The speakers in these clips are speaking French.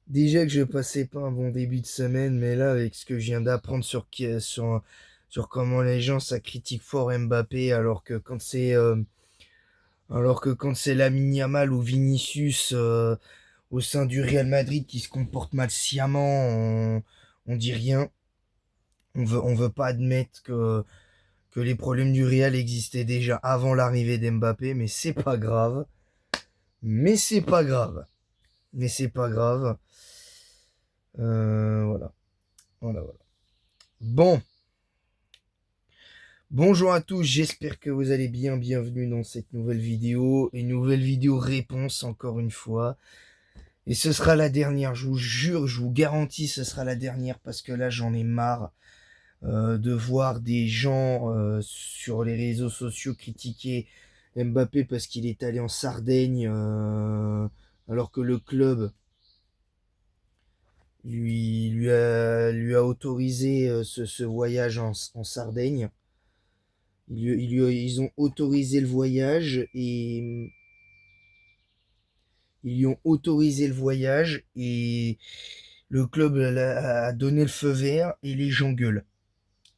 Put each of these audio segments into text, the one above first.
Déjà que je passais pas un bon début de semaine, mais là, avec ce que je viens d'apprendre sur comment les gens ça critique fort Mbappé, alors que quand c'est Lamine Yamal ou Vinicius au sein du Real Madrid qui se comporte mal sciemment, on dit rien. On veut pas admettre que les problèmes du Real existaient déjà avant l'arrivée d'Mbappé, mais c'est pas grave. Mais c'est pas grave. Mais c'est pas grave. Voilà. Voilà, voilà. Bon. Bonjour à tous, j'espère que vous allez bien. Bienvenue dans cette nouvelle vidéo. Une nouvelle vidéo réponse encore une fois. Et ce sera la dernière, je vous jure, je vous garantis, ce sera la dernière parce que là j'en ai marre de voir des gens sur les réseaux sociaux critiquer Mbappé parce qu'il est allé en Sardaigne alors que le club lui a autorisé ce voyage en Sardaigne. Ils ont autorisé le voyage et ils lui ont autorisé le voyage et le club a donné le feu vert et les gens gueulent.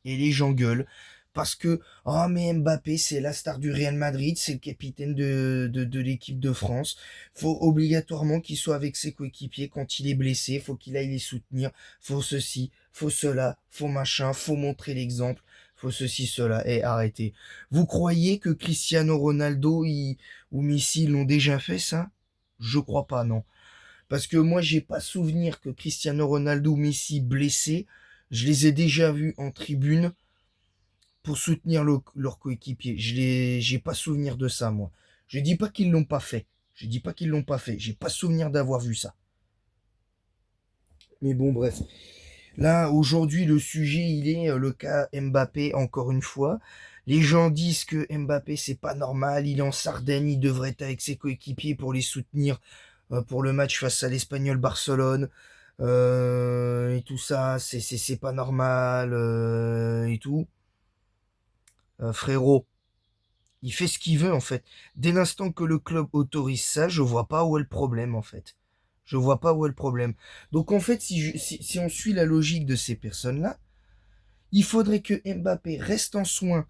Et les gens gueulent parce que oh mais Mbappé c'est la star du Real Madrid, c'est le capitaine de l'équipe de France. Faut obligatoirement qu'il soit avec ses coéquipiers quand il est blessé, faut qu'il aille les soutenir, faut ceci, faut cela, faut machin, faut montrer l'exemple, faut ceci, cela, et arrêtez. Vous croyez que Cristiano Ronaldo ou Messi l'ont déjà fait ça? Je crois pas, non. Parce que moi j'ai pas souvenir que Cristiano Ronaldo ou Messi blessés, je les ai déjà vus en tribune pour soutenir leur coéquipier. J'ai pas souvenir de ça, moi. Je dis pas qu'ils l'ont pas fait. Je dis pas qu'ils l'ont pas fait. J'ai pas souvenir d'avoir vu ça. Mais bon, bref. Là, aujourd'hui, le sujet, il est le cas Mbappé, encore une fois. Les gens disent que Mbappé, c'est pas normal. Il est en Sardaigne, il devrait être avec ses coéquipiers pour les soutenir pour le match face à l'Espagnol Barcelone. Et tout ça, c'est pas normal et tout. Frérot, il fait ce qu'il veut en fait. Dès l'instant que le club autorise ça, je vois pas où est le problème en fait. Je vois pas où est le problème. Donc en fait, si on suit la logique de ces personnes-là, il faudrait que Mbappé reste en soins,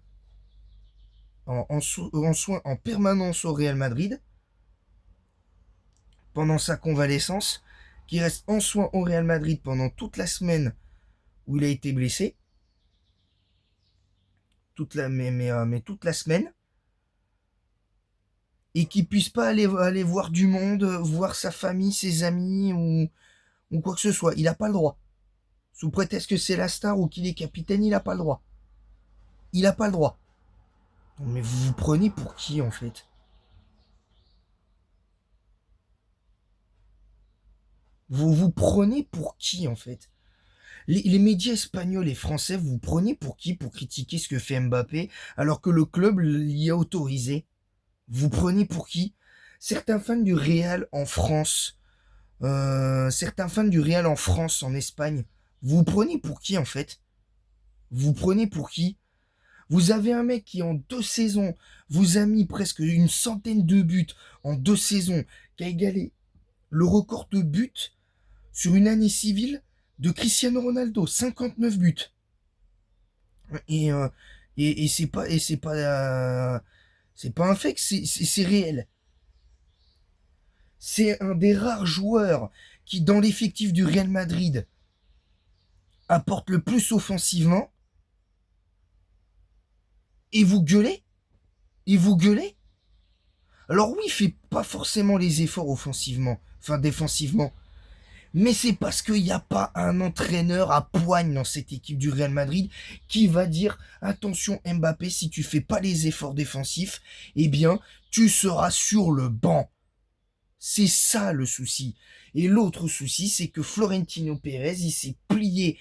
en soins en permanence au Real Madrid pendant sa convalescence, qu'il reste en soins au Real Madrid pendant toute la semaine où il a été blessé, mais toute la semaine, et qu'il puisse pas aller voir du monde, voir sa famille, ses amis ou quoi que ce soit. Il n'a pas le droit. Sous prétexte que c'est la star ou qu'il est capitaine, il n'a pas le droit. Il n'a pas le droit. Mais vous vous prenez pour qui en fait? Vous vous prenez pour qui en fait? Les médias espagnols et français, vous vous prenez pour qui pour critiquer ce que fait Mbappé alors que le club l'y a autorisé? Vous prenez pour qui? Certains fans du Real en France, certains fans du Real en France, en Espagne, vous vous prenez pour qui en fait? Vous vous prenez pour qui? Vous avez un mec qui en 2 saisons vous a mis presque une centaine de buts en 2 saisons, qui a égalé le record de buts sur une année civile de Cristiano Ronaldo, 59 buts. Et, euh, et c'est pas un fake, c'est réel. C'est un des rares joueurs qui, dans l'effectif du Real Madrid, apporte le plus offensivement. Et vous gueulez? Et vous gueulez? Alors oui, il fait pas forcément les efforts offensivement, enfin défensivement. Mais c'est parce qu'il n'y a pas un entraîneur à poigne dans cette équipe du Real Madrid qui va dire attention Mbappé, si tu fais pas les efforts défensifs, eh bien tu seras sur le banc. C'est ça le souci. Et l'autre souci, c'est que Florentino Pérez, il s'est plié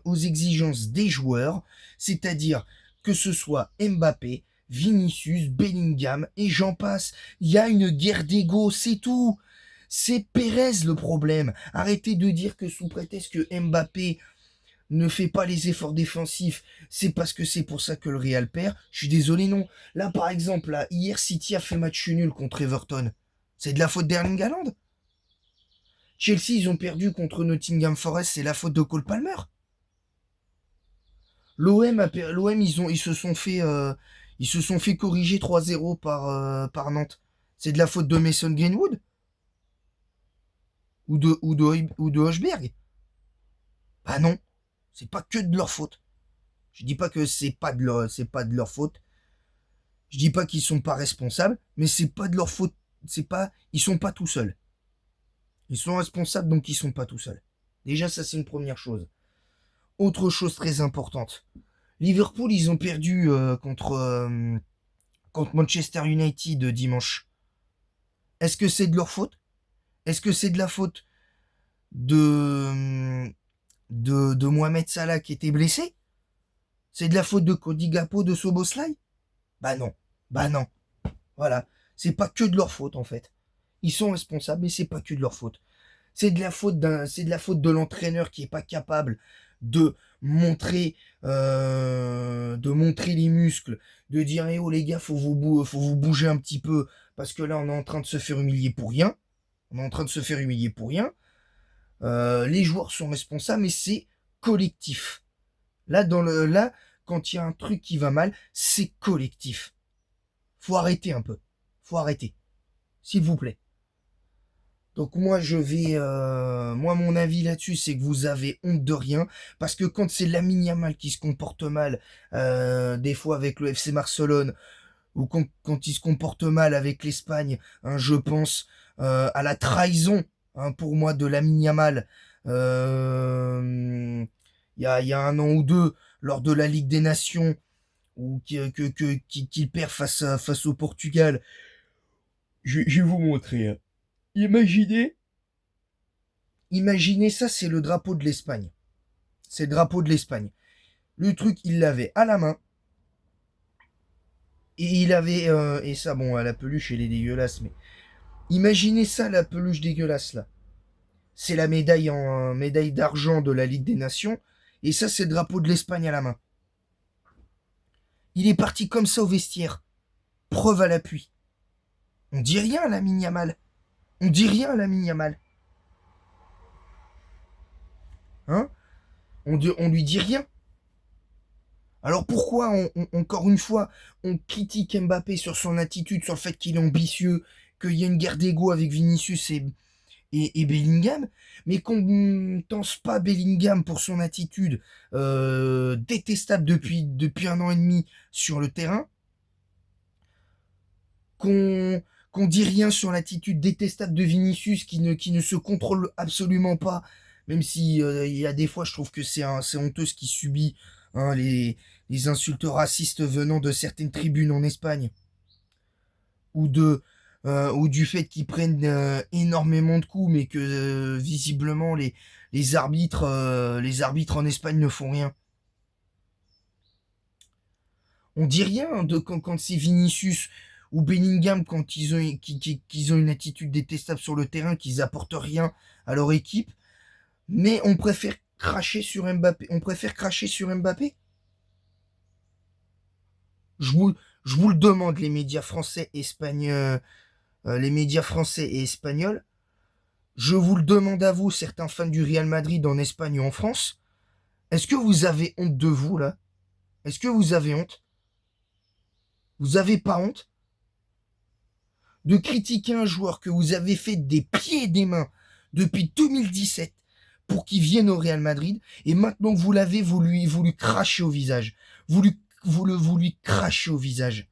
aux exigences des joueurs, c'est-à-dire que ce soit Mbappé, Vinicius, Bellingham et j'en passe. Il y a une guerre d'ego, c'est tout. C'est Pérez le problème. Arrêtez de dire que sous prétexte que Mbappé ne fait pas les efforts défensifs, c'est parce que c'est pour ça que le Real perd. Je suis désolé, non. Là, par exemple, là, hier, City a fait match nul contre Everton. C'est de la faute d'Erling Haaland. Chelsea, ils ont perdu contre Nottingham Forest, c'est la faute de Cole Palmer. L'OM, ils se sont fait corriger 3-0 par Nantes. C'est de la faute de Mason Greenwood ou de Højbjerg. Bah non, c'est pas que de leur faute. Je dis pas que c'est pas de leur faute. Je dis pas qu'ils sont pas responsables, mais c'est pas de leur faute. Ils sont pas tout seuls. Ils sont responsables, donc ils sont pas tout seuls. Déjà, ça c'est une première chose. Autre chose très importante. Liverpool, ils ont perdu contre Manchester United dimanche. Est-ce que c'est de leur faute? Est-ce que c'est de la faute de Mohamed Salah qui était blessé? C'est de la faute de Cody Gakpo, de Szoboszlai? Bah non. Bah non. Voilà. C'est pas que de leur faute en fait. Ils sont responsables, mais c'est pas que de leur faute. C'est de la faute de l'entraîneur qui est pas capable de montrer les muscles, de dire eh oh les gars, faut vous bouger un petit peu parce que là on est en train de se faire humilier pour rien. On est en train de se faire humilier pour rien. Les joueurs sont responsables, mais c'est collectif. Là, quand il y a un truc qui va mal, c'est collectif. Faut arrêter un peu. Faut arrêter. S'il vous plaît. Donc moi mon avis là-dessus, c'est que vous avez honte de rien, parce que quand c'est Lamine Yamal qui se comporte mal, des fois avec le FC Barcelone, ou quand il se comporte mal avec l'Espagne, hein, je pense à la trahison, hein, pour moi, de Lamine Yamal, il y a un an ou deux, lors de la Ligue des Nations, ou qu'il perd face au Portugal. Je vais vous montrer, hein. Imaginez ça, c'est le drapeau de l'Espagne. C'est le drapeau de l'Espagne. Le truc, il l'avait à la main. Et il avait... et ça, bon, la peluche, elle est dégueulasse, mais... Imaginez ça, la peluche dégueulasse, là. C'est la médaille d'argent de la Ligue des Nations. Et ça, c'est le drapeau de l'Espagne à la main. Il est parti comme ça au vestiaire. Preuve à l'appui. On dit rien à Lamine Yamal. On dit rien à Lamine Yamal. Hein? On lui dit rien. Alors pourquoi, encore une fois, on critique Mbappé sur son attitude, sur le fait qu'il est ambitieux, qu'il y a une guerre d'ego avec Vinicius et Bellingham, mais qu'on ne tense pas Bellingham pour son attitude détestable depuis 1 an et demi sur le terrain, qu'on dit rien sur l'attitude détestable de Vinicius qui ne se contrôle absolument pas, même si il y a des fois je trouve que c'est honteux ce qu'il subit, hein, les insultes racistes venant de certaines tribunes en Espagne, ou du fait qu'ils prennent énormément de coups, mais que visiblement les arbitres en Espagne ne font rien. On dit rien quand c'est Vinicius ou Bellingham, quand qu'ils ont une attitude détestable sur le terrain, qu'ils apportent rien à leur équipe, mais on préfère cracher sur Mbappé. Je vous le demande, les médias français, espagnols, les médias français et espagnols. Je vous le demande à vous, certains fans du Real Madrid en Espagne ou en France. Est-ce que vous avez honte de vous, là? Est-ce que vous avez honte? Vous avez pas honte de critiquer un joueur que vous avez fait des pieds et des mains depuis 2017 pour qu'il vienne au Real Madrid, et maintenant que vous l'avez, vous lui cracher au visage. Vous lui crachez au visage.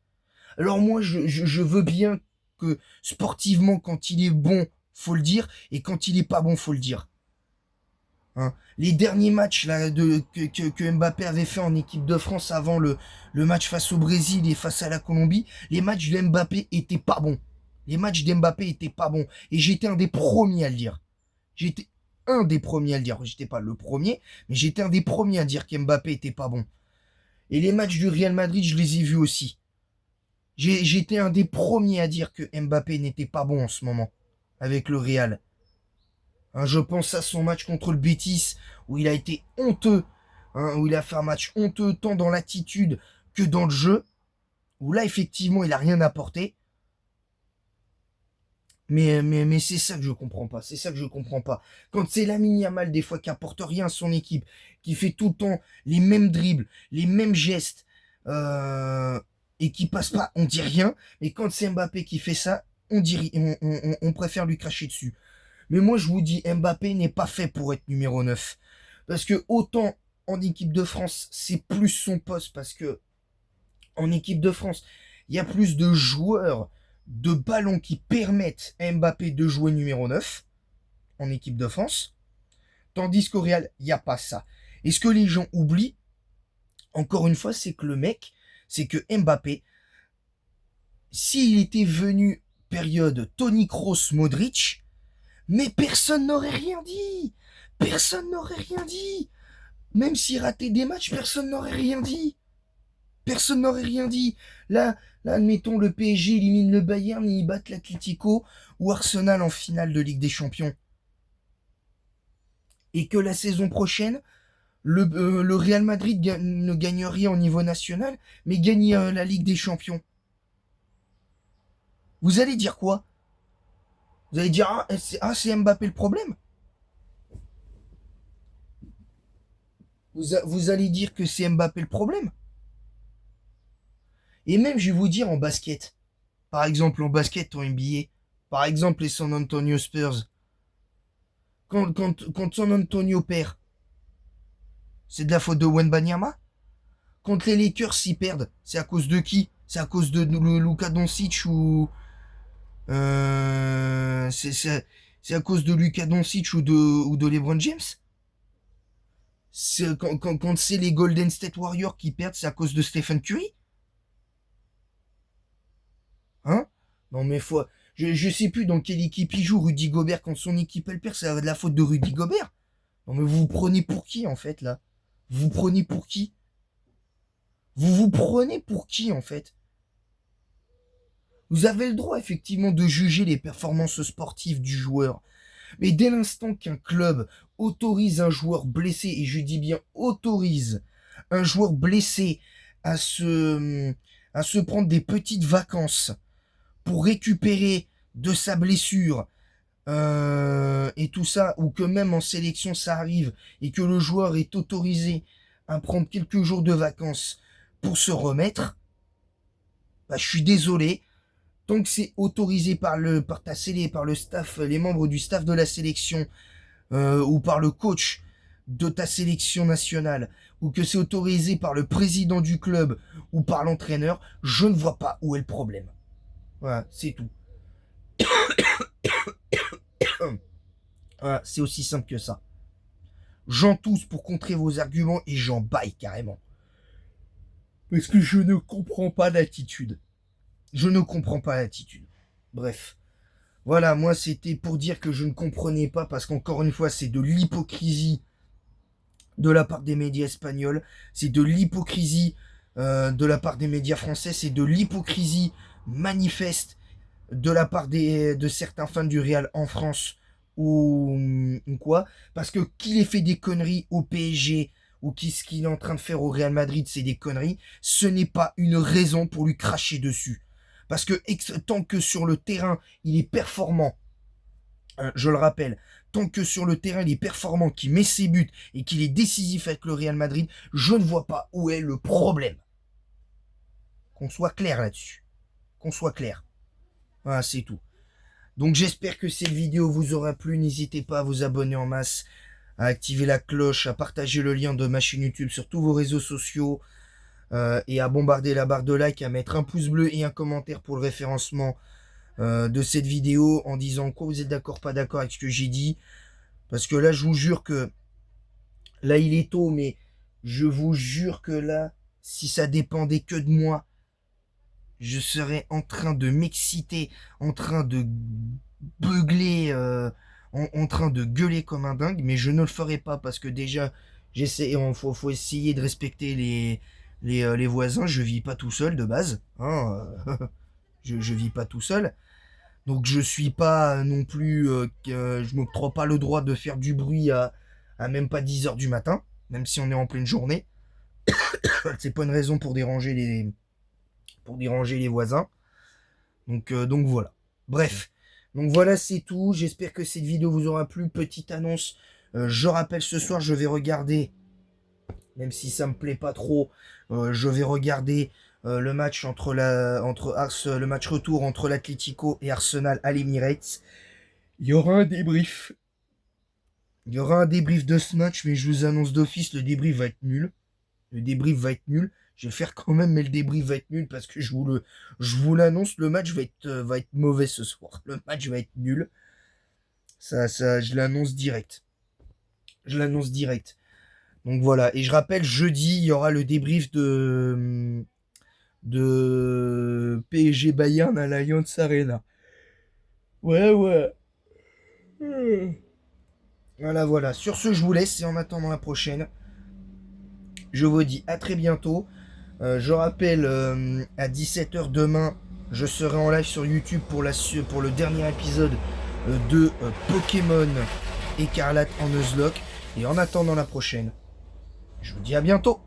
Alors moi, je veux bien que sportivement, quand il est bon, faut le dire, et quand il est pas bon, faut le dire. Hein. Les derniers matchs là, que Mbappé avait fait en équipe de France avant le match face au Brésil et face à la Colombie, les matchs de Mbappé étaient pas bons. Les matchs d'Mbappé étaient pas bons. Et j'étais un des premiers à le dire. J'étais un des premiers à le dire. J'étais pas le premier, mais j'étais un des premiers à dire qu'Mbappé était pas bon. Et les matchs du Real Madrid, je les ai vus aussi. J'étais un des premiers à dire que Mbappé n'était pas bon en ce moment avec le Real. Hein, je pense à son match contre le Betis où il a été honteux hein, où il a fait un match honteux tant dans l'attitude que dans le jeu, où là, effectivement, il a rien apporté. Mais c'est ça que je comprends pas. C'est ça que je comprends pas. Quand c'est Lamine Yamal, des fois, qui apporte rien à son équipe, qui fait tout le temps les mêmes dribbles, les mêmes gestes, et qui passe pas, on dit rien. Mais quand c'est Mbappé qui fait ça, on dit, on préfère lui cracher dessus. Mais moi, je vous dis, Mbappé n'est pas fait pour être numéro 9. Parce que autant en équipe de France, c'est plus son poste, parce que en équipe de France, il y a plus de joueurs de ballons qui permettent à Mbappé de jouer numéro 9 en équipe de France. Tandis qu'au Real, il n'y a pas ça. Et ce que les gens oublient, encore une fois, c'est que le mec, c'est que Mbappé, s'il était venu période Toni Kroos Modric, mais personne n'aurait rien dit. Personne n'aurait rien dit. Même s'il ratait des matchs, personne n'aurait rien dit. Personne n'aurait rien dit. Là, admettons, le PSG élimine le Bayern et ils battent l'Atlético ou Arsenal en finale de Ligue des Champions. Et que la saison prochaine, le Real Madrid ne gagne rien au niveau national, mais gagne la Ligue des Champions. Vous allez dire quoi? Vous allez dire, c'est Mbappé le problème? Vous allez dire que c'est Mbappé le problème? Et même, je vais vous dire, en basket. Par exemple, en basket, en NBA. Par exemple, les San Antonio Spurs. Quand San Antonio perd, c'est de la faute de Wembanyama. Quand les Lakers s'y perdent, c'est à cause de qui? C'est à cause de Luka Doncic ou... c'est à cause de Luka Doncic ou de LeBron James? Quand c'est les Golden State Warriors qui perdent, c'est à cause de Stephen Curry? Hein? Non mais faut... Je sais plus dans quelle équipe il joue Rudy Gobert. Quand son équipe elle perd, c'est de la faute de Rudy Gobert. Non mais vous vous prenez pour qui en fait là? Vous vous prenez pour qui? Vous vous prenez pour qui en fait? Vous avez le droit effectivement de juger les performances sportives du joueur. Mais dès l'instant qu'un club autorise un joueur blessé, et je dis bien autorise un joueur blessé à se prendre des petites vacances pour récupérer de sa blessure, et tout ça, ou que même en sélection ça arrive, et que le joueur est autorisé à prendre quelques jours de vacances pour se remettre, bah, je suis désolé, tant que c'est autorisé par le staff, les membres du staff de la sélection, ou par le coach de ta sélection nationale, ou que c'est autorisé par le président du club ou par l'entraîneur, je ne vois pas où est le problème. Voilà, c'est tout. Voilà, c'est aussi simple que ça. J'en tousse pour contrer vos arguments et j'en baille carrément. Parce que je ne comprends pas l'attitude. Je ne comprends pas l'attitude. Bref. Voilà, moi c'était pour dire que je ne comprenais pas parce qu'encore une fois c'est de l'hypocrisie de la part des médias espagnols, c'est de l'hypocrisie de la part des médias français, c'est de l'hypocrisie manifeste de la part de certains fans du Real en France ou quoi, parce que qu'il ait fait des conneries au PSG ou ce qu'il est en train de faire au Real Madrid, c'est des conneries, ce n'est pas une raison pour lui cracher dessus. Parce que tant que sur le terrain, il est performant, hein, je le rappelle, tant que sur le terrain, il est performant, qu'il met ses buts et qu'il est décisif avec le Real Madrid, je ne vois pas où est le problème. Qu'on soit clair là-dessus. Qu'on soit clair. Voilà, c'est tout. Donc j'espère que cette vidéo vous aura plu. N'hésitez pas à vous abonner en masse, à activer la cloche, à partager le lien de ma chaîne YouTube sur tous vos réseaux sociaux, et à bombarder la barre de like, à mettre un pouce bleu et un commentaire pour le référencement de cette vidéo en disant quoi vous êtes d'accord, pas d'accord avec ce que j'ai dit. Parce que là, je vous jure que là, il est tôt, mais je vous jure que là, si ça dépendait que de moi, je serais en train de m'exciter, en train de beugler, en train de gueuler comme un dingue, mais je ne le ferai pas parce que déjà, faut essayer de respecter les voisins. Je vis pas tout seul de base, hein, je vis pas tout seul. Donc je suis pas non plus, je m'octroie pas le droit de faire du bruit à même pas 10 heures du matin. même si on est en pleine journée. C'est pas une raison pour déranger les voisins. Donc voilà. Bref. Donc voilà, c'est tout. J'espère que cette vidéo vous aura plu. Petite annonce. Je rappelle, ce soir, je vais regarder, même si ça me plaît pas trop, je vais regarder le match le match retour entre l'Atlético et Arsenal à l'Emirates. Il y aura un débrief. Il y aura un débrief de ce match, mais je vous annonce d'office, le débrief va être nul. Le débrief va être nul. Je vais faire quand même, mais le débrief va être nul parce que je vous l'annonce, le match va être mauvais ce soir. Le match va être nul. Je l'annonce direct. Je l'annonce direct. Donc voilà. Et je rappelle, jeudi, il y aura le débrief de PSG Bayern à l'Allianz Arena. Ouais, ouais. Voilà, voilà. Sur ce, je vous laisse et en attendant la prochaine, je vous dis à très bientôt. Je rappelle, à 17h demain, je serai en live sur YouTube pour le dernier épisode de Pokémon Écarlate en Nuzlocke. Et en attendant la prochaine, je vous dis à bientôt.